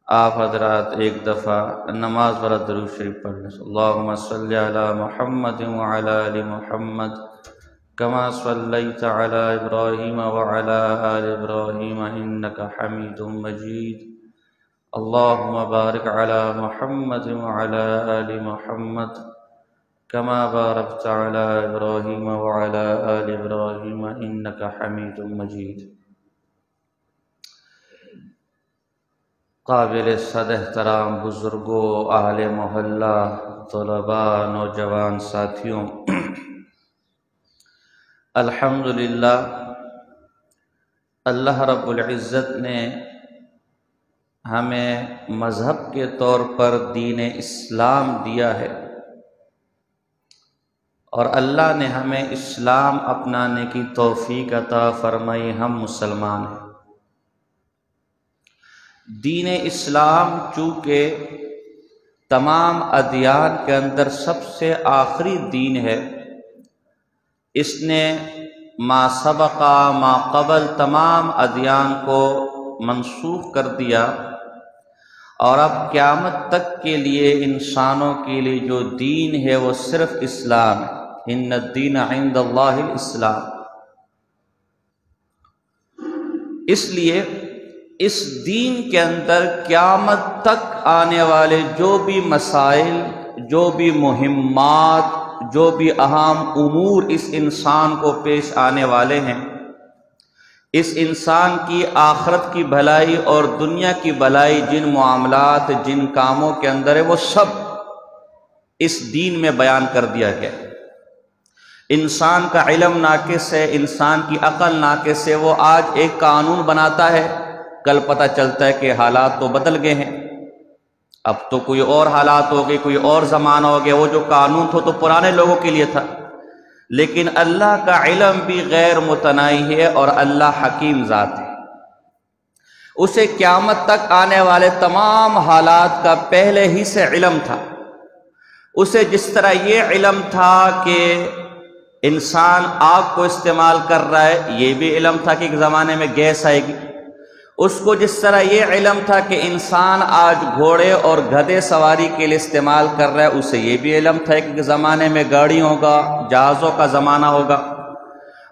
آپ حضرات ایک دفعہ نماز والا درود شریف پڑھ لیں۔ اللہم صلی علی محمد وعلی آل محمد کما صلیت علی ابراہیم وعلی آل ابراہیم انک حمید مجید۔ اللہم بارک علی محمد وعلی آل محمد کما بارکت علی ابراہیم وعلی آل ابراہیم انک حمید مجید۔ قابل صد احترام بزرگوں، اہل محلہ، طلباء، نوجوان ساتھیوں، الحمدللہ اللہ رب العزت نے ہمیں مذہب کے طور پر دین اسلام دیا ہے، اور اللہ نے ہمیں اسلام اپنانے کی توفیق عطا فرمائی۔ ہم مسلمان ہیں۔ دین اسلام چونکہ تمام ادیان کے اندر سب سے آخری دین ہے، اس نے ما سبق ما قبل تمام ادیان کو منسوخ کر دیا، اور اب قیامت تک کے لیے انسانوں کے لیے جو دین ہے وہ صرف اسلام ہے۔ ان الدین عند اللہ الاسلام۔ اس لیے اس دین کے اندر قیامت تک آنے والے جو بھی مسائل، جو بھی مہمات، جو بھی اہم امور اس انسان کو پیش آنے والے ہیں، اس انسان کی آخرت کی بھلائی اور دنیا کی بھلائی، جن معاملات، جن کاموں کے اندر ہے، وہ سب اس دین میں بیان کر دیا گیا۔ انسان کا علم ناقص ہے، انسان کی عقل ناقص ہے، وہ آج ایک قانون بناتا ہے، کل پتہ چلتا ہے کہ حالات تو بدل گئے ہیں، اب تو کوئی اور حالات ہو گئے، کوئی اور زمانہ ہو گیا، وہ جو قانون تھا تو پرانے لوگوں کے لیے تھا۔ لیکن اللہ کا علم بھی غیر متناہی ہے، اور اللہ حکیم ذات ہے۔ اسے قیامت تک آنے والے تمام حالات کا پہلے ہی سے علم تھا۔ اسے جس طرح یہ علم تھا کہ انسان آگ کو استعمال کر رہا ہے، یہ بھی علم تھا کہ ایک زمانے میں گیس آئے گی۔ اس کو جس طرح یہ علم تھا کہ انسان آج گھوڑے اور گدھے سواری کے لیے استعمال کر رہا ہے، اسے یہ بھی علم تھا کہ زمانے میں گاڑی ہوگا، جہازوں کا زمانہ ہوگا۔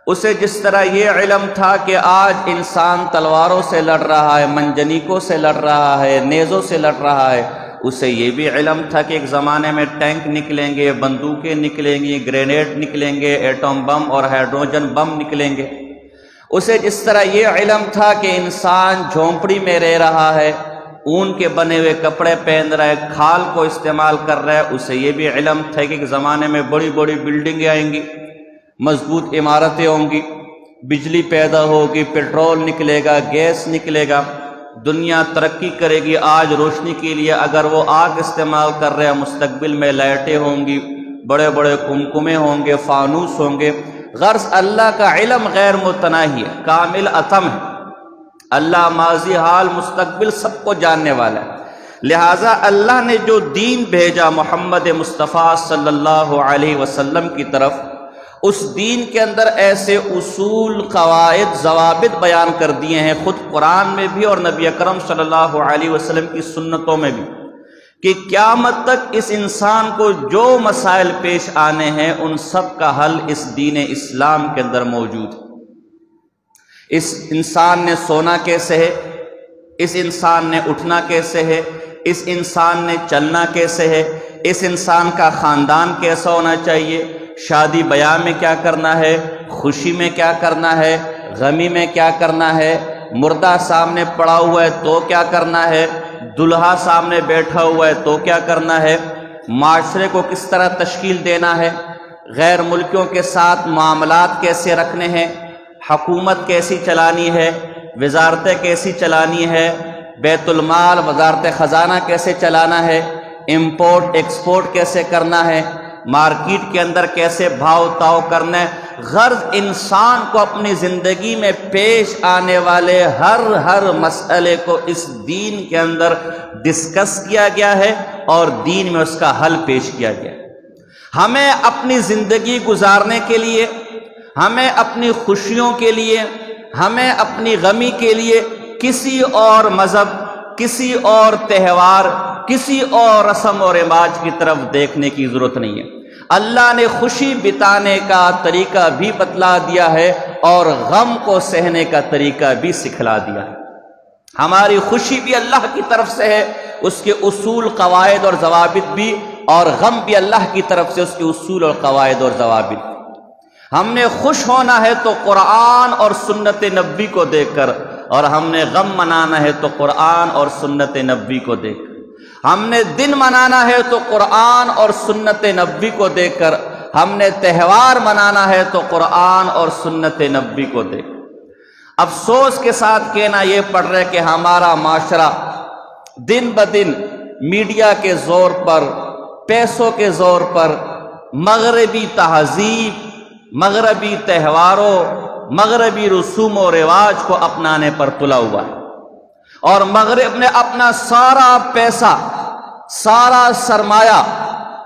اسے جس طرح یہ علم تھا کہ آج انسان تلواروں سے لڑ رہا ہے، منجنیقوں سے لڑ رہا ہے، نیزوں سے لڑ رہا ہے، اسے یہ بھی علم تھا کہ ایک زمانے میں ٹینک نکلیں گے، بندوقیں نکلیں گی، گرینیڈ نکلیں گے، ایٹم بم اور ہائیڈروجن بم نکلیں گے۔ اسے جس طرح یہ علم تھا کہ انسان جھونپڑی میں رہ رہا ہے، اون کے بنے ہوئے کپڑے پہن رہا ہے، کھال کو استعمال کر رہا ہے، اسے یہ بھی علم تھا کہ ایک زمانے میں بڑی بڑی بلڈنگیں آئیں گی، مضبوط عمارتیں ہوں گی، بجلی پیدا ہوگی، پیٹرول نکلے گا، گیس نکلے گا، دنیا ترقی کرے گی۔ آج روشنی کے لیے اگر وہ آگ استعمال کر رہے ہیں، مستقبل میں لائٹیں ہوں گی، بڑے بڑے کمکمے ہوں گے، فانوس ہوں گے۔ غرض اللہ کا علم غیر متناہی ہے، کامل اتم ہے۔ اللہ ماضی، حال، مستقبل سب کو جاننے والا ہے۔ لہٰذا اللہ نے جو دین بھیجا محمد مصطفیٰ صلی اللہ علیہ وسلم کی طرف، اس دین کے اندر ایسے اصول، قواعد، ضوابط بیان کر دیے ہیں، خود قرآن میں بھی اور نبی اکرم صلی اللہ علیہ وسلم کی سنتوں میں بھی، کہ قیامت تک اس انسان کو جو مسائل پیش آنے ہیں، ان سب کا حل اس دین اسلام کے اندر موجود ہے۔ اس انسان نے سونا کیسے ہے، اس انسان نے اٹھنا کیسے ہے، اس انسان نے چلنا کیسے ہے، اس انسان کا خاندان کیسا ہونا چاہیے، شادی بیاہ میں کیا کرنا ہے، خوشی میں کیا کرنا ہے، غمی میں کیا کرنا ہے، مردہ سامنے پڑا ہوا ہے تو کیا کرنا ہے، دلہا سامنے بیٹھا ہوا ہے تو کیا کرنا ہے، معاشرے کو کس طرح تشکیل دینا ہے، غیر ملکیوں کے ساتھ معاملات کیسے رکھنے ہیں، حکومت کیسی چلانی ہے، وزارتیں کیسی چلانی ہے، بیت المال، وزارت خزانہ کیسے چلانا ہے، امپورٹ ایکسپورٹ کیسے کرنا ہے، مارکیٹ کے اندر کیسے بھاؤ تاؤ کرنا ہے۔ غرض انسان کو اپنی زندگی میں پیش آنے والے ہر مسئلے کو اس دین کے اندر ڈسکس کیا گیا ہے، اور دین میں اس کا حل پیش کیا گیا ہے۔ ہمیں اپنی زندگی گزارنے کے لیے، ہمیں اپنی خوشیوں کے لیے، ہمیں اپنی غمی کے لیے کسی اور مذہب، کسی اور تہوار، کسی اور رسم و رواج کی طرف دیکھنے کی ضرورت نہیں ہے۔ اللہ نے خوشی بتانے کا طریقہ بھی بتلا دیا ہے اور غم کو سہنے کا طریقہ بھی سکھلا دیا ہے۔ ہماری خوشی بھی اللہ کی طرف سے ہے، اس کے اصول، قواعد اور ضوابط بھی، اور غم بھی اللہ کی طرف سے، اس کے اصول اور قواعد اور ضوابط۔ ہم نے خوش ہونا ہے تو قرآن اور سنت نبوی کو دیکھ کر، اور ہم نے غم منانا ہے تو قرآن اور سنت نبوی کو دیکھ کر۔ ہم نے دن منانا ہے تو قرآن اور سنت نبوی کو دیکھ کر، ہم نے تہوار منانا ہے تو قرآن اور سنت نبوی کو دیکھ کر۔ افسوس کے ساتھ کہنا یہ پڑ رہا ہے کہ ہمارا معاشرہ دن بدن میڈیا کے زور پر، پیسوں کے زور پر مغربی تہذیب، مغربی تہواروں، مغربی رسوم و رواج کو اپنانے پر تلا ہوا ہے، اور مغرب نے اپنا سارا پیسہ، سارا سرمایہ،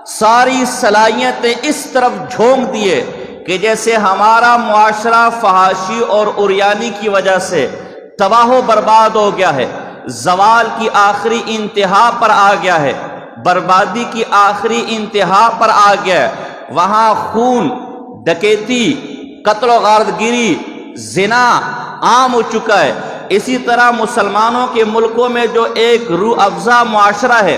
ساری صلاحیتیں اس طرف جھونک دیے کہ جیسے ہمارا معاشرہ فحاشی اور عریانی کی وجہ سے تباہ و برباد ہو گیا ہے، زوال کی آخری انتہا پر آ گیا ہے، بربادی کی آخری انتہا پر آ گیا ہے۔ وہاں خون، ڈکیتی، قتل و غارت گیری، زنا عام ہو چکا ہے۔ اسی طرح مسلمانوں کے ملکوں میں جو ایک روح افزا معاشرہ ہے،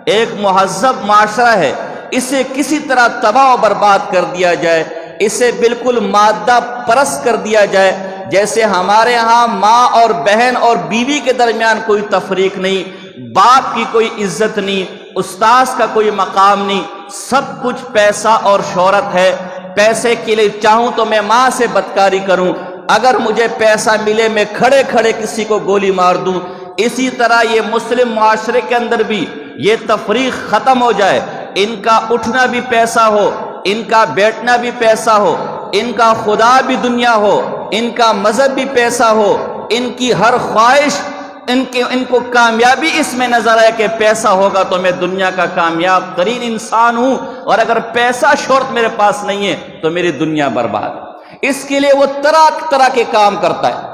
ایک مہذب معاشرہ ہے، اسے کسی طرح تباہ و برباد کر دیا جائے، اسے بالکل مادہ پرست کر دیا جائے، جیسے ہمارے ہاں ماں اور بہن اور بیوی کے درمیان کوئی تفریق نہیں، باپ کی کوئی عزت نہیں، استاذ کا کوئی مقام نہیں، سب کچھ پیسہ اور شہرت ہے۔ پیسے کے لیے چاہوں تو میں ماں سے بدکاری کروں، اگر مجھے پیسہ ملے میں کھڑے کھڑے کسی کو گولی مار دوں۔ اسی طرح یہ مسلم معاشرے کے اندر بھی یہ تفریق ختم ہو جائے، ان کا اٹھنا بھی پیسہ ہو، ان کا بیٹھنا بھی پیسہ ہو، ان کا خدا بھی دنیا ہو، ان کا مذہب بھی پیسہ ہو، ان کی ہر خواہش، ان کو کامیابی اس میں نظر آئے کہ پیسہ ہوگا تو میں دنیا کا کامیاب ترین انسان ہوں، اور اگر پیسہ شہرت میرے پاس نہیں ہے تو میری دنیا برباد ہے۔ اس کے لیے وہ طرح طرح کے کام کرتا ہے،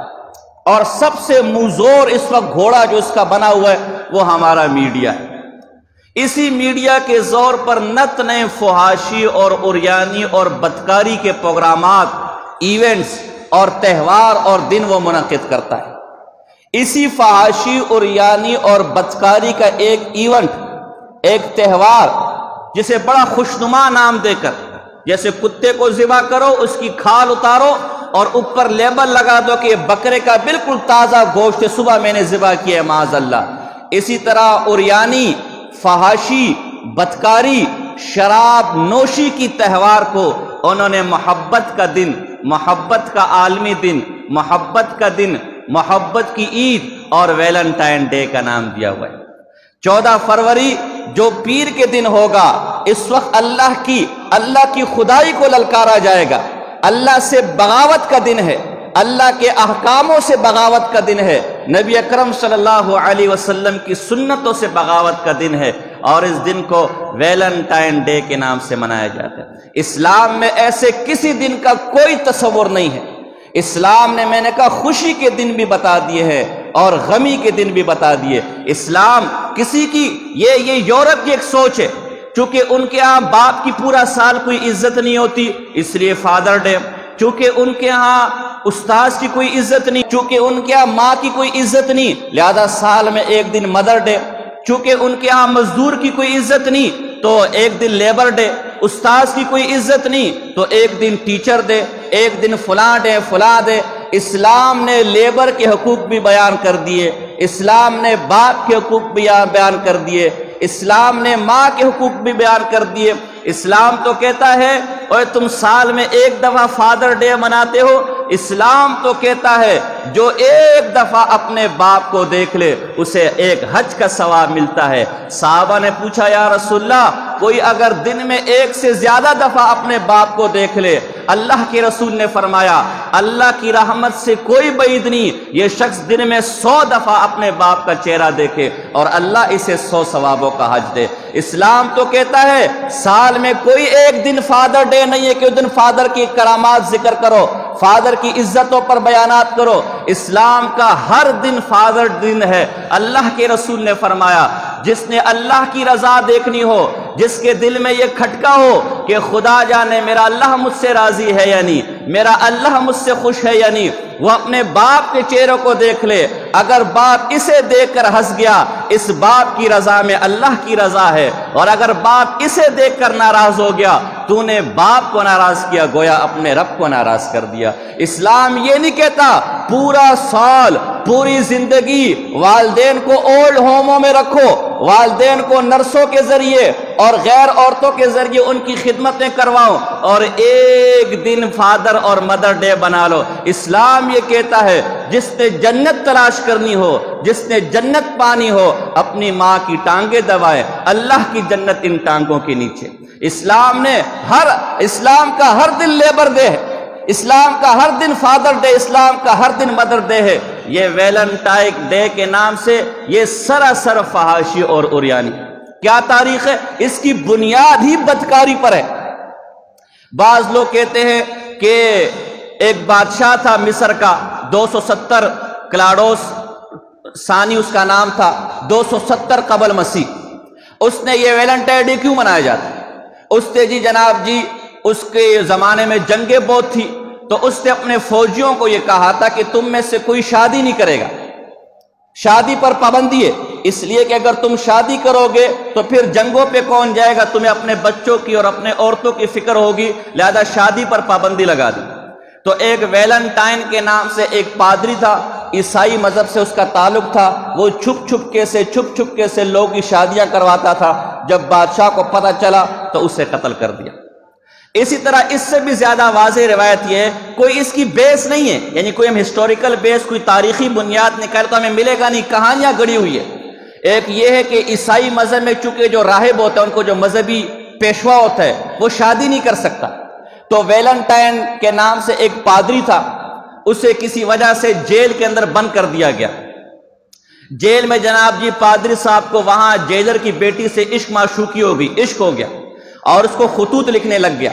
اور سب سے موزور اس وقت گھوڑا جو اس کا بنا ہوا ہے وہ ہمارا میڈیا ہے۔ اسی میڈیا کے زور پر نت نئے فحاشی اور عریانی اور بدکاری کے پروگرامات، ایونٹس اور تہوار اور دن وہ منعقد کرتا ہے۔ اسی فحاشی، عریانی اور بدکاری کا ایک ایونٹ، ایک تہوار جسے بڑا خوشنما نام دے کر، جیسے کتے کو ذبح کرو، اس کی کھال اتارو اور اوپر لیبل لگا دو کہ یہ بکرے کا بالکل تازہ گوشت ہے، صبح میں نے ذبح کیا ہے، معاذ اللہ۔ اسی طرح عریانی، فحاشی، بدکاری، شراب نوشی کی تہوار کو انہوں نے محبت کا دن، محبت کا عالمی دن، محبت کا دن، محبت کی عید اور ویلنٹائن ڈے کا نام دیا ہوا ہے۔ 14 فروری جو پیر کے دن ہوگا، اس وقت اللہ کی خدائی کو للکارا جائے گا، اللہ سے بغاوت کا دن ہے، اللہ کے احکاموں سے بغاوت کا دن ہے، نبی اکرم صلی اللہ علیہ وسلم کی سنتوں سے بغاوت کا دن ہے، اور اس دن کو ویلنٹائن ڈے کے نام سے منایا جاتا ہے۔ اسلام میں ایسے کسی دن کا کوئی تصور نہیں ہے۔ اسلام نے، میں نے کہا، خوشی کے دن بھی بتا دیے ہیں اور غمی کے دن بھی بتا دیے۔ اسلام کسی کی، یہ یورپ کی ایک سوچ ہے، چونکہ ان کے ہاں باپ کی پورا سال کوئی عزت نہیں ہوتی اس لیے فادر ڈے، چونکہ ان کے ہاں استاذ کی کوئی عزت نہیں، چونکہ ان کے ہاں ماں کی کوئی عزت نہیں، لہذا سال میں ایک دن مدر ڈے، چونکہ ان کے ہاں مزدور کی کوئی عزت نہیں تو ایک دن لیبر ڈے، استاذ کی کوئی عزت نہیں تو ایک دن ٹیچر ڈے، ایک دن فلاں ڈے، فلاں ڈے۔ اسلام نے لیبر کے حقوق بھی بیان کر دیے، اسلام نے باپ کے حقوق بھی بیان کر دیے، اسلام نے ماں کے حقوق بھی بیان کر دیے۔ اسلام تو کہتا ہے اور تم سال میں ایک دفعہ فادر ڈے مناتے ہو، اسلام تو کہتا ہے جو ایک دفعہ اپنے باپ کو دیکھ لے اسے ایک حج کا ثواب ملتا ہے۔ صحابہ نے پوچھا، یا رسول اللہ، کوئی اگر دن میں ایک سے زیادہ دفعہ اپنے باپ کو دیکھ لے؟ اللہ کے رسول نے فرمایا، اللہ کی رحمت سے کوئی بعید نہیں، یہ شخص دن میں 100 دفعہ اپنے باپ کا چہرہ دیکھے اور اللہ اسے 100 ثوابوں کا حج دے۔ اسلام تو کہتا ہے سال میں کوئی ایک دن فادر ڈے نہیں ہے کہ اس دن فادر کی کرامات ذکر کرو، فادر کی عزتوں پر بیانات کرو۔ اسلام کا ہر دن فادر دن ہے۔ اللہ کے رسول نے فرمایا جس نے اللہ کی رضا دیکھنی ہو، جس کے دل میں یہ کھٹکا ہو کہ خدا جانے میرا اللہ مجھ سے راضی ہے یا نہیں، میرا اللہ مجھ سے خوش ہے یا نہیں، وہ اپنے باپ کے چہروں کو دیکھ لے۔ اگر باپ اسے دیکھ کر ہنس گیا، اس باپ کی رضا میں اللہ کی رضا ہے، اور اگر باپ اسے دیکھ کر ناراض ہو گیا، تو نے باپ کو ناراض کیا، گویا اپنے رب کو ناراض کر دیا۔ اسلام یہ نہیں کہتا پورا سال پوری زندگی والدین کو اولڈ ہوموں میں رکھو، والدین کو نرسوں کے ذریعے اور غیر عورتوں کے ذریعے ان کی خدمتیں کرواؤ، اور ایک دن فادر اور مدر ڈے بنا لو۔ اسلام یہ کہتا ہے جس نے جنت تلاش کرنی ہو، جس نے جنت پانی ہو، اپنی ماں کی ٹانگیں دبائے، اللہ کی جنت ان ٹانگوں کے نیچے۔ اسلام کا ہر دن لیبر ڈے ہے، اسلام کا ہر دن فادر ڈے، اسلام کا ہر دن مدر ڈے ہے۔ یہ ویلنٹائن ڈے کے نام سے یہ سراسر فحاشی اور عریانی۔ کیا تاریخ ہے؟ اس کی بنیاد ہی بدکاری پر ہے۔ بعض لوگ کہتے ہیں کہ ایک بادشاہ تھا مصر کا 270 کلاڈوس ثانی اس کا نام تھا، 270 قبل مسیح۔ اس نے یہ ویلنٹائن ڈے کیوں منایا جاتا ہے؟ اس نے جناب جی اس کے زمانے میں جنگیں بہت تھی، تو اس نے اپنے فوجیوں کو یہ کہا تھا کہ تم میں سے کوئی شادی نہیں کرے گا، شادی پر پابندی ہے، اس لیے کہ اگر تم شادی کرو گے تو پھر جنگوں پہ کون جائے گا، تمہیں اپنے بچوں کی اور اپنے عورتوں کی فکر ہوگی، لہذا شادی پر پابندی لگا دی۔ تو ایک ویلنٹائن کے نام سے ایک پادری تھا، عیسائی مذہب سے اس کا تعلق تھا، وہ چھپ چھپ کے سے لوگ کی شادیاں کرواتا تھا۔ جب بادشاہ کو پتہ چلا تو اسے قتل کر دیا۔ اسی طرح اس سے بھی زیادہ واضح روایت یہ ہے، کوئی اس کی بیس نہیں ہے، یعنی کوئی ہم ہسٹوریکل بیس، کوئی تاریخی بنیاد نکال تو ہمیں ملے گا نہیں، کہانیاں گڑی ہوئی ہے۔ ایک یہ ہے کہ عیسائی مذہب میں چونکہ جو راہب ہوتا ہے، ان کو جو مذہبی پیشوا ہوتا ہے، وہ شادی نہیں کر سکتا۔ تو ویلنٹائن کے نام سے ایک پادری تھا، اسے کسی وجہ سے جیل کے اندر بند کر دیا گیا۔ جیل میں جناب جی پادری صاحب کو وہاں جیلر کی بیٹی سے عشق معشوقی ہو گئی، عشق ہو گیا، اور اس کو خطوط لکھنے لگ گیا۔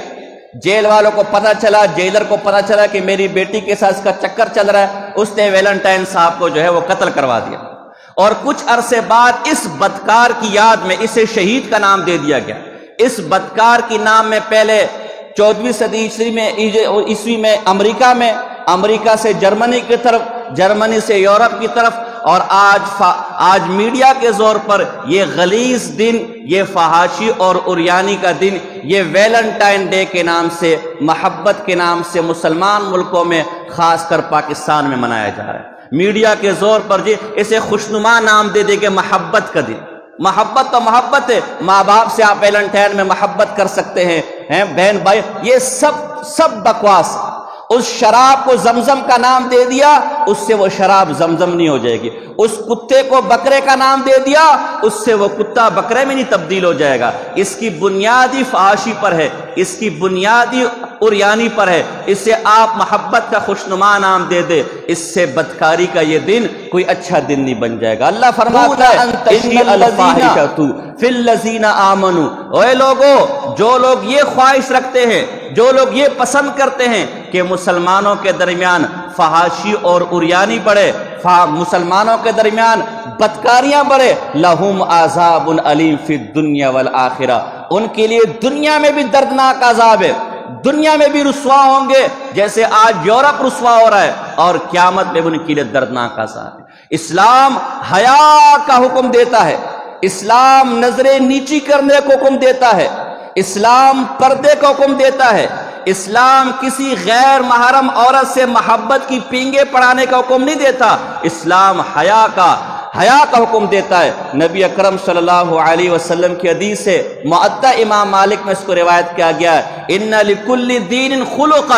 جیل والوں کو پتہ چلا، جیلر کو پتہ چلا کہ میری بیٹی کے ساتھ اس کا چکر چل رہا ہے، اس نے ویلنٹائن صاحب کو جو ہے وہ قتل کروا دیا۔ اور کچھ عرصے بعد اس بدکار کی یاد میں اسے شہید کا نام دے دیا گیا۔ اس بدکار کی نام میں پہلے 14ویں صدی عیسوی میں امریکہ سے جرمنی کی طرف، جرمنی سے یورپ کی طرف، اور آج میڈیا کے زور پر یہ غلیظ دن، یہ فحاشی اور عریانی کا دن، یہ ویلنٹائن ڈے کے نام سے، محبت کے نام سے مسلمان ملکوں میں خاص کر پاکستان میں منایا جا رہا ہے۔ میڈیا کے زور پر جی اسے خوشنما نام دے دے کہ محبت کا دن۔ محبت تو محبت ہے، ماں باپ سے آپ ویلنٹائن میں محبت کر سکتے ہیں، بہن بھائی، یہ سب بکواس۔ اس شراب کو زمزم کا نام دے دیا، اس سے وہ شراب زمزم نہیں ہو جائے گی۔ اس کتے کو بکرے کا نام دے دیا، اس سے وہ کتا بکرے میں نہیں تبدیل ہو جائے گا۔ اس کی بنیادی فحاشی پر ہے، اس کی بنیادی عریانی پر ہے۔ اسے آپ محبت کا خوشنما نام دے دے، اس سے بدکاری کا یہ دن کوئی اچھا دن نہیں بن جائے گا۔ اللہ فرماتا ہے ان الفاحشۃ فی الذین آمنوا، اے لوگو جو لوگ یہ خواہش رکھتے ہیں، جو لوگ یہ پسند کرتے ہیں کہ مسلمانوں کے درمیان فحاشی اور عریانی بڑھے، مسلمانوں کے درمیان بدکاریاں بڑھے، لہم عذاب علیم فی الدنیا والآخرہ، ان کے لیے دنیا میں بھی دردناک عذاب ہے، دنیا میں بھی رسوا ہوں گے جیسے آج یورپ رسوا ہو رہا ہے، اور قیامت میں ان کے لیے دردناک عذاب ہے۔ اسلام حیا کا حکم دیتا ہے، اسلام نظریں نیچی کرنے کو حکم دیتا ہے، اسلام پردے کا حکم دیتا ہے، اسلام کسی غیر محرم عورت سے محبت کی پینگے پڑھانے کا حکم نہیں دیتا، اسلام حیا کا حکم دیتا ہے۔ نبی اکرم صلی اللہ علیہ وسلم کی حدیث سے معطا امام مالک میں اس کو روایت کیا گیا ہے، ان لکل دین خلقا،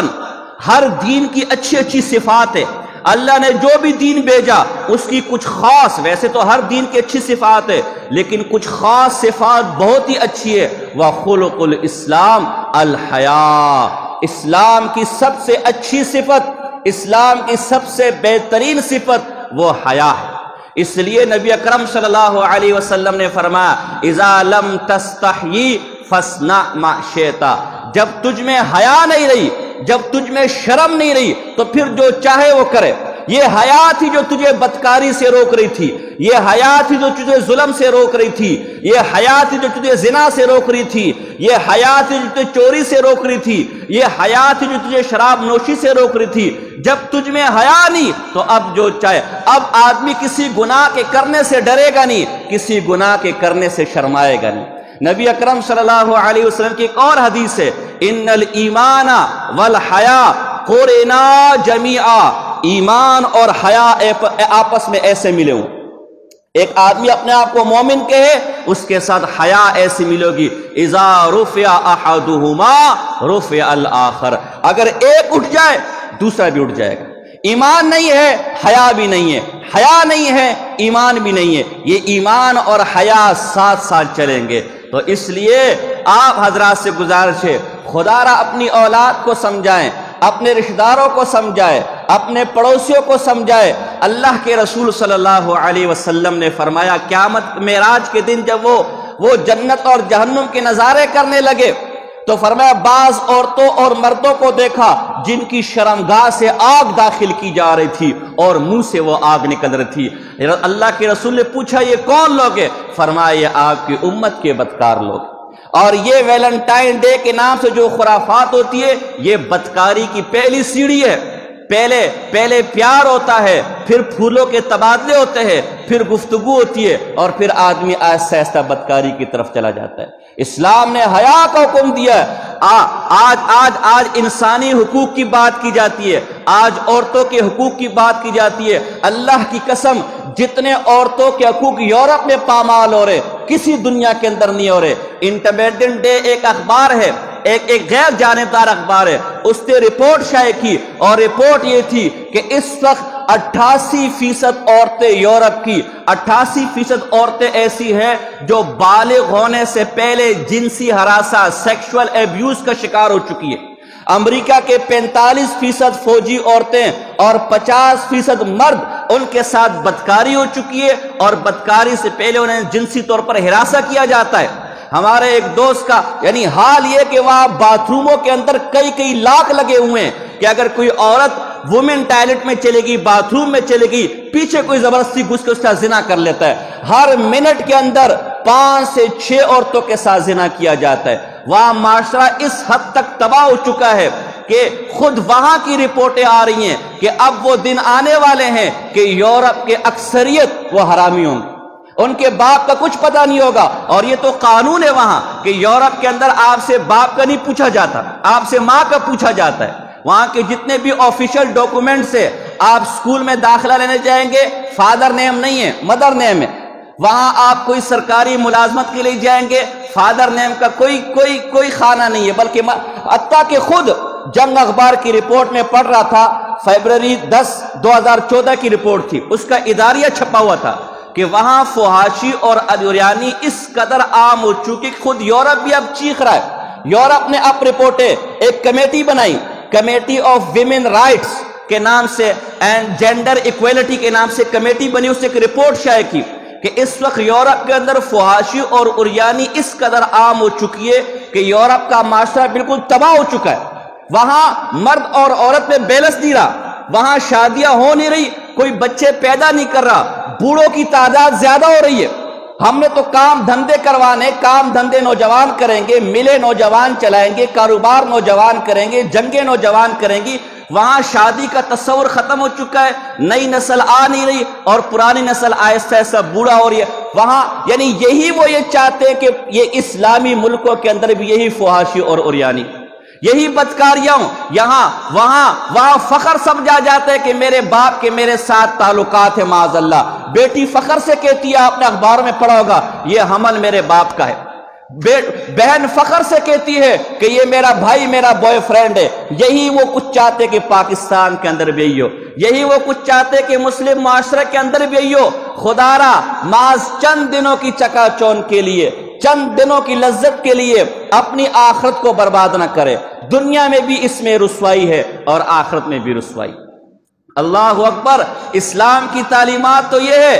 ہر دین کی اچھی صفات ہے۔ اللہ نے جو بھی دین بھیجا اس کی کچھ خاص، ویسے تو ہر دین کی اچھی صفات ہے لیکن کچھ خاص صفات بہت ہی اچھی ہے۔ وَخُلُقُ الْإِسْلَامِ الْحَيَاءُ، اسلام کی سب سے اچھی صفت، اسلام کی سب سے بہترین صفت وہ حیا ہے۔ اس لیے نبی اکرم صلی اللہ علیہ وسلم نے فرمایا اِذَا لَمْ تَسْتَحْيِ فَاصْنَعْ مَا شِئْتَ، جب تجھ میں حیا نہیں رہی جب تجھ میں شرم نہیں رہی تو پھر جو چاہے وہ کرے. یہ حیا تھی جو تجھے بدکاری سے روک رہی تھی, یہ حیا تھی جو تجھے ظلم سے روک رہی تھی, یہ حیا تھی جو تجھے زنا سے روک رہی تھی, یہ حیا تھی جو تجھے چوری سے روک رہی تھی, یہ حیا تھی جو تجھے شراب نوشی سے روک رہی تھی. جب تجھ میں حیا نہیں تو اب جو چاہے. اب آدمی کسی گناہ کے کرنے سے ڈرے گا نہیں, کسی گناہ کے کرنے سے شرمائے گا نہیں. نبی اکرم صلی اللہ علیہ وسلم کی ایک اور حدیث ہے, ان الایمان والحیا قرنا جمیعا, ایمان اور حیا آپس میں ایسے ملے ہوں. ایک آدمی اپنے آپ کو مومن کہے, اس کے ساتھ حیا ایسی ملے گی, اذا رفع احدہما رفع الاخر, اگر ایک اٹھ جائے دوسرا بھی اٹھ جائے گا. ایمان نہیں ہے حیا بھی نہیں ہے, حیا نہیں ہے ایمان بھی نہیں ہے, یہ ایمان اور حیا ساتھ ساتھ چلیں گے. تو اس لیے آپ حضرات سے گزارش ہے, خدا را اپنی اولاد کو سمجھائیں, اپنے رشتہ داروں کو سمجھائے, اپنے پڑوسیوں کو سمجھائے. اللہ کے رسول صلی اللہ علیہ وسلم نے فرمایا, قیامت معراج کے دن جب وہ جنت اور جہنم کے نظارے کرنے لگے تو فرمایا بعض عورتوں اور مردوں کو دیکھا جن کی شرمگاہ سے آگ داخل کی جا رہی تھی اور منہ سے وہ آگ نکل رہی تھی. اللہ کے رسول نے پوچھا یہ کون لوگ ہیں؟ فرمایا یہ آپ کی امت کے بدکار لوگ. اور یہ ویلنٹائن ڈے کے نام سے جو خرافات ہوتی ہے یہ بدکاری کی پہلی سیڑھی ہے. پہلے پیار ہوتا ہے, پھر پھولوں کے تبادلے ہوتے ہیں, پھر گفتگو ہوتی ہے, اور پھر آدمی آہستہ آہستہ بدکاری کی طرف چلا جاتا ہے. اسلام نے حیا کا حکم دیا ہے. آج انسانی حقوق کی بات کی جاتی ہے, آج عورتوں کے حقوق کی بات کی جاتی ہے. اللہ کی قسم جتنے عورتوں کے حقوق یورپ میں پامال ہو رہے کسی دنیا کے اندر نہیں ہو رہے. انڈیپینڈنٹ ڈے ایک اخبار ہے, ایک غیر جانبدار اخبار ہے, اس نے رپورٹ شائع کی اور رپورٹ یہ تھی کہ اس وقت 88% عورتیں یورپ کی 88% عورتیں ایسی ہیں جو بالغ ہونے سے پہلے جنسی ہراساں سیکشول ایبیوز کا شکار ہو چکی ہے. امریکہ کے 45% فوجی عورتیں اور 50% مرد ان کے ساتھ بدکاری ہو چکی ہے, اور بدکاری سے پہلے انہیں جنسی طور پر ہراساں کیا جاتا ہے. ہمارے ایک دوست کا یعنی حال یہ کہ وہاں باتھ روموں کے اندر کئی لاک لگے ہوئے ہیں کہ اگر کوئی عورت وومن ٹائلٹ میں چلے گی, باتھ روم میں چلے گی, پیچھے کوئی زبردستی گھس کے اس کا زنا کر لیتا ہے. ہر منٹ کے اندر 5 سے 6 عورتوں کے ساتھ زنا کیا جاتا ہے. وہاں معاشرہ اس حد تک تباہ ہو چکا ہے کہ خود وہاں کی رپورٹیں آ رہی ہیں کہ اب وہ دن آنے والے ہیں کہ یورپ کے اکثریت وہ حرامی ہوں گے, ان کے باپ کا کچھ پتہ نہیں ہوگا. اور یہ تو قانون ہے وہاں کہ یورپ کے اندر آپ سے باپ کا نہیں پوچھا جاتا, آپ سے ماں کا پوچھا جاتا ہے. وہاں کے جتنے بھی آفیشل ڈاکومنٹس ہیں, آپ سکول میں داخلہ لینے جائیں گے فادر نیم نہیں ہے, مدر نیم ہے. وہاں آپ کوئی سرکاری ملازمت کے لیے جائیں گے فادر نیم کا کوئی خانہ نہیں ہے, بلکہ حتیٰ کہ خود جنگ اخبار کی رپورٹ میں پڑھ رہا تھا, فیبروری 10 2014 کی رپورٹ تھی, اس کا اداریہ چھپا ہوا تھا کہ وہاں فحاشی اور عریانی اس قدر عام ہو چکی خود یورپ بھی اب چیخ رہا ہے. یورپ نے اب رپورٹیں ایک کمیٹی بنائی, کمیٹی آف ویمن رائٹس کے نام سے اینڈ جینڈر ایکویلٹی کے نام سے کمیٹی بنی. اس نے ایک رپورٹ شائع کی کہ اس وقت یورپ کے اندر فحاشی اور عریانی اس قدر عام ہو چکی ہے کہ یورپ کا معاشرہ بالکل تباہ ہو چکا ہے. وہاں مرد اور عورت میں بیلنس نہیں رہا, وہاں شادیاں ہو نہیں رہی, کوئی بچے پیدا نہیں کر رہا, بوڑھوں کی تعداد زیادہ ہو رہی ہے. ہم نے تو کام دھندے کروانے, کام دھندے نوجوان کریں گے, ملے نوجوان چلائیں گے, کاروبار نوجوان کریں گے, جنگیں نوجوان کریں گی. وہاں شادی کا تصور ختم ہو چکا ہے, نئی نسل آ نہیں رہی اور پرانی نسل آہستہ آہستہ بوڑھا ہو رہی ہے. وہاں یعنی یہی وہ یہ چاہتے ہیں کہ یہ اسلامی ملکوں کے اندر بھی یہی فحاشی اور عریانی, یہی بدکاریاں وہاں فخر سمجھا جاتا ہے کہ میرے باپ کے میرے ساتھ تعلقات ہیں معاذ اللہ. بیٹی فخر سے کہتی ہے, آپ نے اخبار میں پڑھا ہوگا, یہ حمل میرے باپ کا ہے. بہن فخر سے کہتی ہے کہ یہ میرا بھائی میرا بوائے فرینڈ ہے. یہی وہ کچھ چاہتے کہ پاکستان کے اندر بھی یہی ہو, یہی وہ کچھ چاہتے کہ مسلم معاشرے کے اندر بھی یہی ہو. خدا را معاذ چند دنوں کی چکا چون کے لیے, چند دنوں کی لذت کے لیے اپنی آخرت کو برباد نہ کرے. دنیا میں بھی اس میں رسوائی ہے اور آخرت میں بھی رسوائی. اللہ اکبر. اسلام کی تعلیمات تو یہ ہے,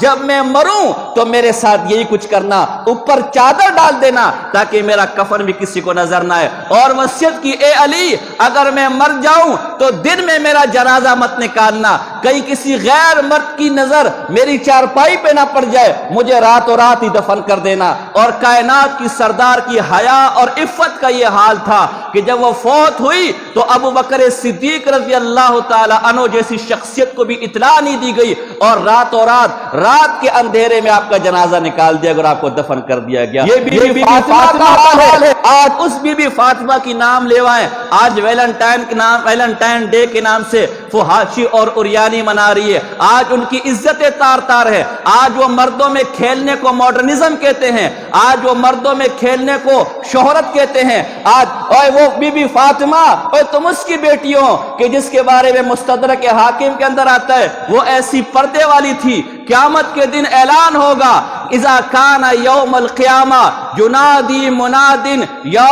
جب میں مروں تو میرے ساتھ یہی کچھ کرنا، اوپر چادر ڈال دینا تاکہ میرا کفن بھی کسی کو نظر نہ آئے، اور وصیت کی اے علی اگر میں مر جاؤں تو دن میں میرا جنازہ مت نکالنا، کہیں کسی غیر مرد کی نظر میری چارپائی پہ نہ پڑ جائے، مجھے راتوں رات ہی دفن کر دینا۔ اور کائنات کی سردار کی حیا اور عفت کا یہ حال تھا کہ جب وہ فوت ہوئی تو ابو بکر صدیق رضی اللہ تعالی عنہ جیسی شخصیت کو بھی اطلاع نہیں دی گئی، اور راتوں رات کے اندھیرے میں آپ کا جنازہ نکال دیا اور آپ کو دفن کر دیا گیا۔ یہ بی بی فاطمہ کا حال ہے۔ آج اس بی بی فاطمہ کی نام لیوائیں آج ویلنٹائن ڈے کے نام سے فحاشی اور اریانی منا رہی ہے، آج ان کی عزت تار تار ہے، آج وہ مردوں میں کھیلنے کو ماڈرنزم کہتے ہیں، آج وہ مردوں میں کھیلنے کو شہرت کہتے ہیں۔ آج اوے وہ بی بی فاطمہ، اوے تم اس کی بیٹی ہو کہ جس کے بارے میں مستدرک حاکم کے اندر آتا ہے وہ ایسی پردے والی تھی، قیامت کے دن اعلان ہوگا اذا کان یوم القیامہ ینادی مناد یا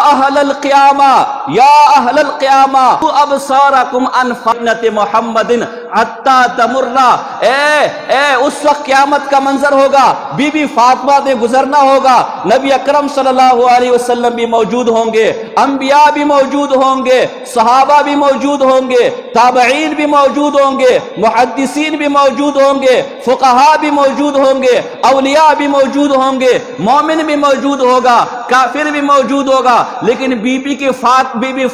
اہل القیامہ یا اہل القیامہ ابصارکم عن فتنۃ محمد حتی تمر۔ اے اس وقت قیامت کا منظر ہوگا، بی بی فاطمہ نے گزرنا ہوگا، نبی اکرم صلی اللہ علیہ وسلم بھی موجود ہوں گے، انبیاء بھی موجود ہوں گے، صحابہ بھی موجود ہوں گے، تابعین بھی موجود ہوں گے، محدثین بھی موجود ہوں گے، فقہاء بھی موجود ہوں گے، اولیاء بھی موجود ہوں گے، مومن بھی موجود ہوگا، کافر بھی موجود ہوگا، لیکن بی بی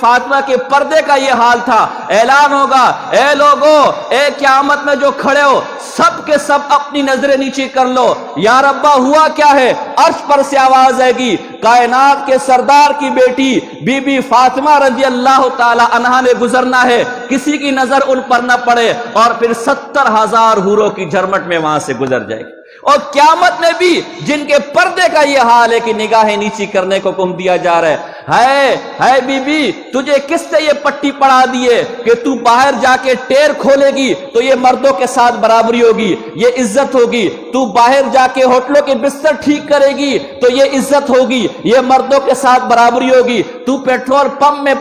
فاطمہ کے پردے کا یہ حال تھا۔ اعلان ہوگا اے لوگو، اے قیامت میں جو کھڑے ہو سب کے سب اپنی نظریں نیچے کر لو، یا ربا ہوا کیا ہے؟ عرش پر سے آواز آئے گی کائنات کے سردار کی بیٹی بی بی فاطمہ رضی اللہ تعالی عنہا نے گزرنا ہے، کسی کی نظر ان پر نہ پڑے، اور پھر 70,000 حوروں کی جھرمٹ میں وہاں سے گزر جائے گی۔ اور قیامت میں بھی جن کے پردے کا یہ حال ہے کہ نگاہیں نیچی کرنے کو حکم دیا جا رہا ہے بی بی تجھے کس نے یہ پٹی پڑھا دی ہے کہ تو باہر جا کے ٹیر کھولے گی تو یہ مردوں کے ساتھ برابری ہوگی، یہ عزت ہوگی، تو باہر جا کے ہوٹلوں کے بستر ٹھیک کرے گی تو یہ عزت ہوگی، یہ مردوں کے ساتھ برابری ہوگی، تو پیٹرول پمپ میں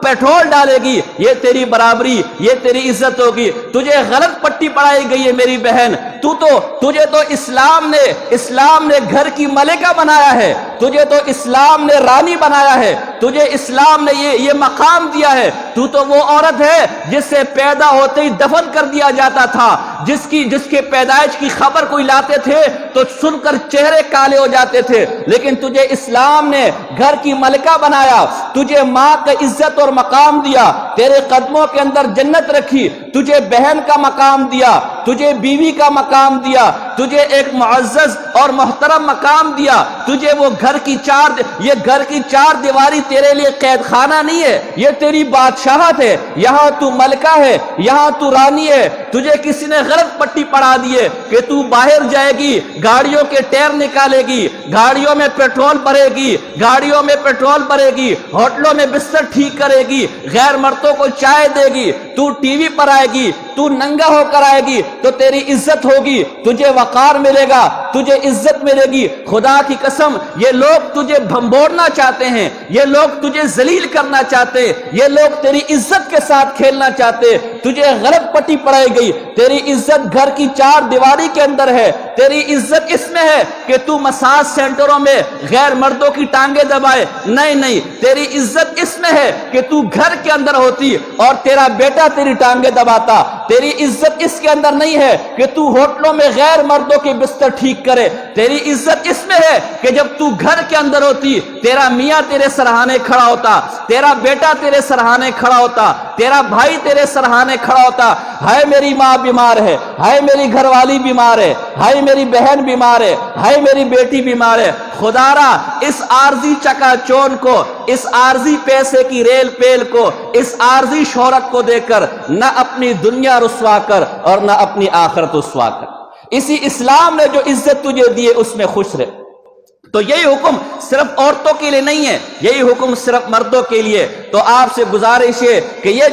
پیٹرول ڈالے گی یہ تیری برابری، یہ تیری عزت ہوگی۔ تجھے غلط پٹی پڑھائی گئی ہے میری بہن، تجھے تو اسلام نے گھر کی ملکہ بنایا ہے، تجھے تو اسلام نے رانی بنایا ہے، تجھے اسلام نے یہ مقام دیا ہے، تو وہ عورت ہے جس سے پیدا ہوتے ہی دفن کر دیا جاتا تھا، جس کے پیدائش کی خبر کوئی لاتے تھے تو سن کر چہرے کالے ہو جاتے تھے، لیکن تجھے اسلام نے گھر کی ملکہ بنایا، تجھے ماں کا عزت اور مقام دیا، تیرے قدموں کے اندر جنت رکھی، تجھے بہن کا مقام دیا، تجھے بیوی کا مقام دیا، تجھے ایک معزز اور محترم مقام دیا، تجھے وہ گھر کی چار دیواری تیرے لیے قید خانہ نہیں ہے، یہ تیری بادشاہت ہے، یہاں تو ملکہ ہے، یہاں تو رانی ہے۔ تجھے کسی نے غلط پٹی پڑھا دی ہے کہ تو باہر جائے گی، گاڑیوں کے ٹائر نکالے گی، گاڑیوں میں پیٹرول بھرے گی، ہوٹلوں میں بستر ٹھیک کرے گی، غیر مردوں کو چائے دے گی، تو ٹی وی پر آئے گی، تو ننگا ہو کر آئے گی تو تیری عزت ہوگی، تجھے وقار ملے گا، تجھے عزت ملے گی۔ خدا کی قسم یہ لوگ تجھے بھمبورنا چاہتے ہیں، یہ لوگ تجھے ذلیل کرنا چاہتے ہیں، یہ لوگ تیری عزت کے ساتھ کھیلنا چاہتے، تجھے غلط پٹی پڑھائی گئی، تیری عزت گھر کی چار دیواری کے اندر ہے، تیری عزت اس میں ہے کہ تو مساج سینٹروں میں غیر مردوں کی ٹانگیں دبائے، نہیں، تیری عزت اس میں ہے کہ تو گھر کے اندر ہوتی اور تیرا بیٹا تیری ٹانگیں دباتا، تیری عزت اس کے اندر نہیں ہے کہ تو ہوٹلوں میں غیر مردوں کے بستر ٹھیک کرے، تیری عزت اس میں ہے کہ جب تو گھر کے اندر ہوتی تیرا میاں تیرے سرہانے کھڑا ہوتا، تیرا بیٹا تیرے سرہانے کھڑا ہوتا، تیرا بھائی تیرے سرہانے کھڑا ہوتا۔ ہائے میری ماں بیمار ہے، ہائے میری گھر والی بیمار ہے، ہائے میری بہن بیمار ہے، ہائے میری بیٹی بیمار ہے، خدا را اس عارضی چکا چون کو، اس عارضی پیسے کی ریل پیل کو، اس عارضی شہرت کو دے کر نہ اپنی دنیا رسوا کر اور نہ اپنی آخرت رسوا کر۔ اسی اسلام نے جو عزت تجھے دی ہے اس میں خوش رہے۔ تو یہی حکم صرف عورتوں کے لیے نہیں ہے، یہی حکم صرف مردوں کے لیے۔ تو آپ سے گزارش ہے کہ یہ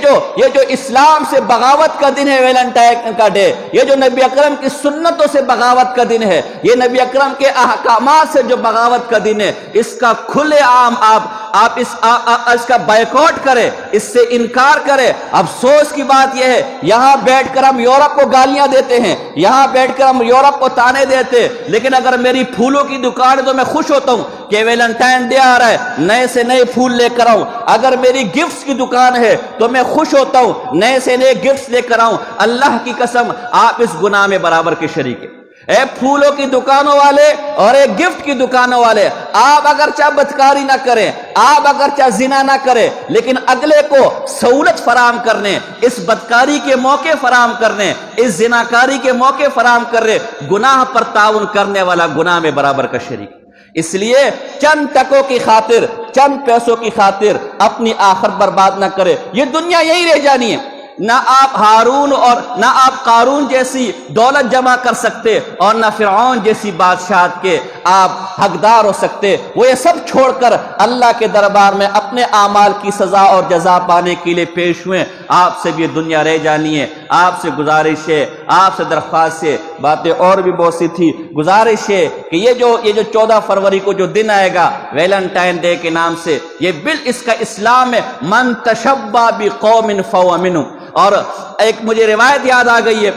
جو اسلام سے بغاوت کا دن ہے، ویلنٹائن کا ڈے، یہ جو نبی اکرم کی سنتوں سے بغاوت کا دن ہے، یہ نبی اکرم کے احکامات سے جو بغاوت کا دن ہے، اس کا کھلے عام آپ آپ اس کا بائیکاٹ کریں، اس سے انکار کریں۔ افسوس کی بات یہ ہے یہاں بیٹھ کر ہم یورپ کو گالیاں دیتے ہیں، یہاں بیٹھ کر ہم یورپ کو تانے دیتے، لیکن اگر میری پھولوں کی دکان ہے تو میں خوش ہوتا ہوں کہ ویلنٹائن ڈے آ رہا ہے، نئے سے نئے پھول لے کر آؤں۔ اگر میری گفٹس کی دکان ہے تو میں خوش ہوتا ہوں، نئے سے نئے گفٹس لے کر آؤں۔ اللہ کی قسم آپ اس گناہ میں برابر کے شریک ہیں۔ اے پھولوں کی دکانوں والے اور اے گفٹ کی دکانوں والے، آپ اگرچہ بدکاری نہ کریں، آپ اگرچہ زنا نہ کریں، لیکن اگلے کو سہولت فراہم کرنے، اس بدکاری کے موقع فراہم کرنے، اس زناکاری کے موقع فراہم کرنے، گناہ پر تعاون کرنے والا گناہ میں برابر کا شریک۔ اس لیے چند ٹکوں کی خاطر، چند پیسوں کی خاطر اپنی آخرت برباد نہ کرے۔ یہ دنیا یہی رہ جانی ہے، نہ آپ ہارون اور نہ آپ قارون جیسی دولت جمع کر سکتے اور نہ فرعون جیسی بادشاہت کے آپ حقدار ہو سکتے۔ وہ یہ سب چھوڑ کر اللہ کے دربار میں اپنے اعمال کی سزا اور جزا پانے کے لیے پیش ہوئے۔ آپ سے بھی یہ دنیا رہ جانی ہے۔ آپ سے گزارش ہے، آپ سے درخواست ہے، باتیں اور بھی بہت سی تھی، گزارش ہے کہ یہ جو 14 فروری کو جو دن آئے گا ویلنٹائن ڈے کے نام سے، یہ اس کا اسلام ہے، من تشبہ بقوم فہو منہم۔ اور ایک مجھے روایت یاد آ گئی ہے،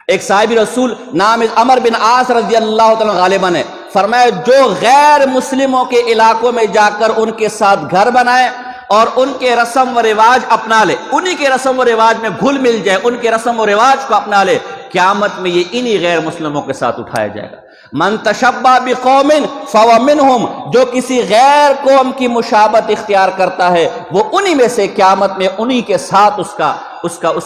ایک صحابی رسول نام عمر بن عاص رضی اللہ تعالیٰ غالباً ہے، فرمایا جو غیر مسلموں کے علاقوں میں جا کر ان کے ساتھ گھر بنائے اور ان کے رسم و رواج اپنا لے، انہی کے رسم و رواج میں گھل مل جائے، ان کے رسم و رواج کو اپنا لے، قیامت میں یہ انہی غیر مسلموں کے ساتھ اٹھایا جائے گا۔ من تشبہ بقوم فہو منہم، جو کسی غیر قوم کی مشابہت اختیار کرتا ہے وہ انہی میں سے قیامت میں انہی کے ساتھ اس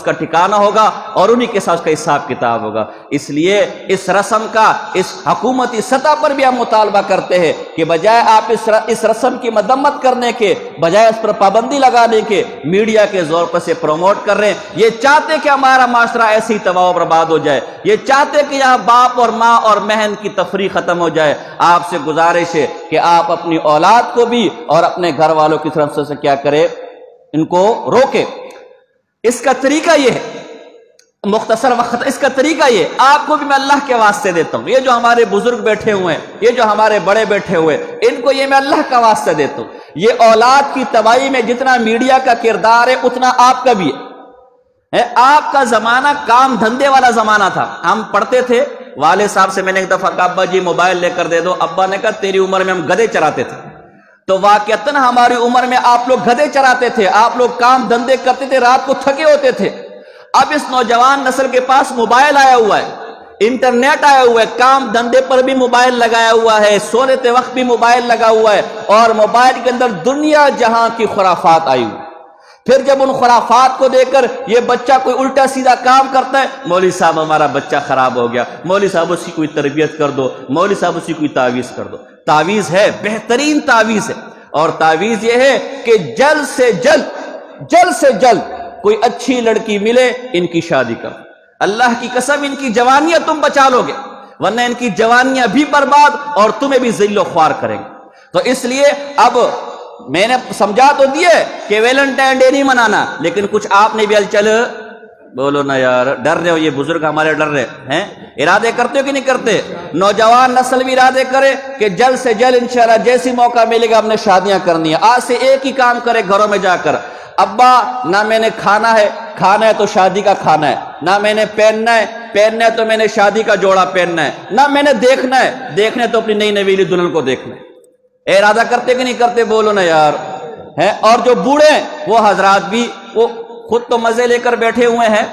کا ٹھکانہ ہوگا اور انہی کے ساتھ اس کا حساب کتاب ہوگا۔ اس لیے اس رسم کا اس حکومتی سطح پر بھی ہم مطالبہ کرتے ہیں کہ بجائے آپ اس رسم کی مذمت کرنے کے، بجائے اس پر پابندی لگانے کے، میڈیا کے زور پر سے پروموٹ کر رہے ہیں۔ یہ چاہتے کہ ہمارا معاشرہ ایسے ہی تباہ و برباد ہو جائے، یہ چاہتے کہ یہاں باپ اور ماں اور بہن کی تفریق ختم ہو جائے۔ آپ سے گزارش ہے کہ آپ اپنی اولاد کو بھی اور اپنے گھر والوں کی طرف سے کیا کرے، ان کو روکے۔ اس کا طریقہ یہ ہے، مختصر وقت اس کا طریقہ یہ، آپ کو بھی میں اللہ کے واسطے دیتا ہوں، یہ جو ہمارے بزرگ بیٹھے ہوئے ہیں، یہ جو ہمارے بڑے بیٹھے ہوئے، ان کو یہ میں اللہ کا واسطے دیتا ہوں۔ یہ اولاد کی تباہی میں جتنا میڈیا کا کردار ہے اتنا آپ کا بھی ہے۔ آپ کا زمانہ کام دھندے والا زمانہ تھا، ہم پڑھتے تھے، والد صاحب سے میں نے ایک دفعہ کہا ابا جی موبائل لے کر دے دو، ابا نے کہا تیری عمر میں ہم گدھے چراتے تھے۔ تو واقعتاً ہماری عمر میں آپ لوگ گدھے چراتے تھے، آپ لوگ کام دھندے کرتے تھے، رات کو تھکے ہوتے تھے۔ اب اس نوجوان نسل کے پاس موبائل آیا ہوا ہے، انٹرنیٹ آیا ہوا ہے، کام دھندے پر بھی موبائل لگایا ہوا ہے، سونے وقت بھی موبائل لگا ہوا ہے، اور موبائل کے اندر دنیا جہاں کی خرافات آئی ہوئی۔ پھر جب ان خرافات کو دیکھ کر یہ بچہ کوئی الٹا سیدھا کام کرتا ہے، مولوی صاحب ہمارا بچہ خراب ہو گیا، مولوی صاحب اس کی کوئی تربیت کر دو، مولوی صاحب اس کی کوئی تعویذ کر دو۔ تعویذ ہے، بہترین تعویذ ہے، اور تعویذ یہ ہے کہ جلد سے جلد کوئی اچھی لڑکی ملے، ان کی شادی کرو۔ اللہ کی قسم ان کی جوانیاں تم بچا لو گے، ورنہ ان کی جوانیاں بھی برباد اور تمہیں بھی ذل و خوار کریں گے۔ تو اس لیے اب میں نے سمجھا تو دیا کہ ویلنٹائن ڈے نہیں منانا، لیکن کچھ آپ نے بھی چل بولو نا یار، ڈر رہے ہو، یہ بزرگ ہمارے ڈر رہے ہیں، ارادے کرتے ہو کہ نہیں کرتے؟ نوجوان نسل بھی ارادے کرے کہ جلد سے جلد انشاءاللہ جیسی موقع ملے گا ہم نے شادیاں کرنی ہے۔ آج سے ایک ہی کام کرے گھروں میں جا کر، ابا نہ میں نے کھانا ہے تو شادی کا کھانا ہے، نہ میں نے پہننا ہے تو میں نے شادی کا جوڑا پہننا ہے، نہ میں نے دیکھنا ہے تو اپنی نئی نویلی دلہن کو دیکھنا ہے۔ ارادہ کرتے کہ نہیں کرتے؟ بولو نا یار، ہیں؟ اور جو بوڑھے ہیں وہ حضرات بھی وہ خود تو مزے لے کر بیٹھے ہوئے ہیں،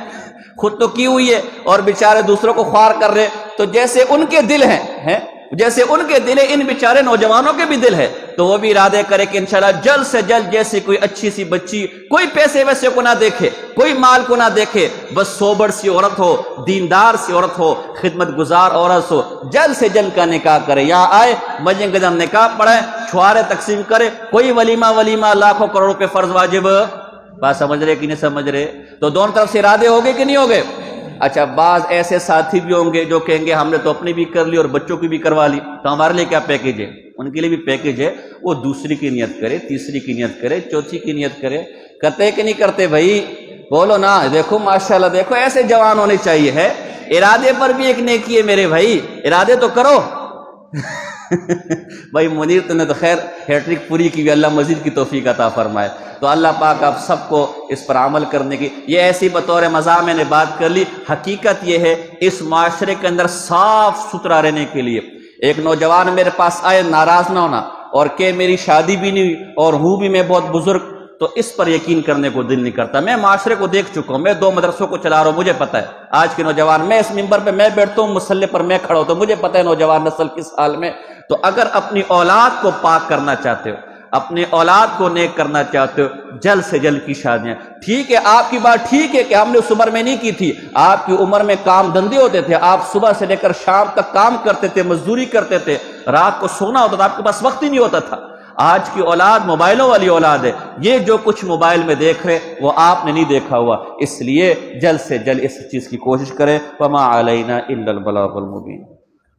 خود تو کی ہوئی ہے، اور بیچارے دوسروں کو خوار کر رہے، تو جیسے ان کے دل ہیں، جیسے ان کے دل ہے، ان بیچارے نوجوانوں کے بھی دل ہے، تو وہ بھی ارادے کرے کہ انشاءاللہ جلد سے جلد جیسے کوئی اچھی سی بچی، کوئی پیسے ویسے کو نہ دیکھے، کوئی مال کو نہ دیکھے، بس سوبر سی عورت ہو، دیندار سی عورت ہو، خدمت گزار عورت ہو، جلد سے جلد کا نکاح کرے، یہاں آئے مجھے قدم نکاح پڑھائے، چھوارے تقسیم کرے، کوئی ولیمہ لاکھوں کروڑ روپے فرض واجب، بات سمجھ رہے کہ نہیں سمجھ رہے؟ تو دونوں طرف سے ارادے ہو گئے کہ نہیں ہو گئے؟ اچھا، بعض ایسے ساتھی بھی ہوں گے جو کہیں گے ہم نے تو اپنی بھی کر لی اور بچوں کی بھی کروا لی، تو ہمارے لیے کیا پیکیج ہے؟ ان کے لیے بھی پیکیج ہے، وہ دوسری کی نیت کرے، تیسری کی نیت کرے، چوتھی کی نیت کرے۔ کرتے کہ نہیں کرتے بھائی؟ بولو نا۔ دیکھو ماشاءاللہ، دیکھو ایسے جوان ہونے چاہیے ہے، ارادے پر بھی ایک نیکی ہے میرے بھائی، ارادے تو کرو۔ بھائی منیر تو نے تو خیر ہیٹرک پوری کی، اللہ مزید کی توفیق عطا فرمائے۔ تو اللہ پاک آپ سب کو اس پر عمل کرنے کی، یہ ایسی بطور مزاح میں نے بات کر لی، حقیقت یہ ہے اس معاشرے کے اندر صاف ستھرا رہنے کے لیے ایک نوجوان میرے پاس آئے، ناراض نہ ہونا، اور کہ میری شادی بھی نہیں ہوئی اور ہوں بھی میں بہت بزرگ، تو اس پر یقین کرنے کو دل نہیں کرتا۔ میں معاشرے کو دیکھ چکا ہوں، میں 2 مدرسوں کو چلا رہا ہوں، مجھے پتہ ہے آج کے نوجوان، میں اس ممبر پہ میں بیٹھتا ہوں، مصلی پر میں کھڑا ہوتا ہوں، مجھے پتہ ہے نوجوان نسل کس حال میں۔ تو اگر اپنی اولاد کو پاک کرنا چاہتے ہو، اپنی اولاد کو نیک کرنا چاہتے ہو، جلد سے جلد کی شادیاں۔ ٹھیک ہے آپ کی بات ٹھیک ہے کہ ہم نے اس عمر میں نہیں کی تھی، آپ کی عمر میں کام دھندے ہوتے تھے، آپ صبح سے لے کر شام تک کام کرتے تھے، مزدوری کرتے تھے، رات کو سونا ہوتا تھا، آپ کے پاس وقت ہی نہیں ہوتا تھا۔ آج کی اولاد موبائلوں والی اولاد ہے، یہ جو کچھ موبائل میں دیکھ رہے وہ آپ نے نہیں دیکھا ہوا، اس لیے جلد سے جلد اس چیز کی کوشش کریں۔ وما علینا الا البلاغ المبین۔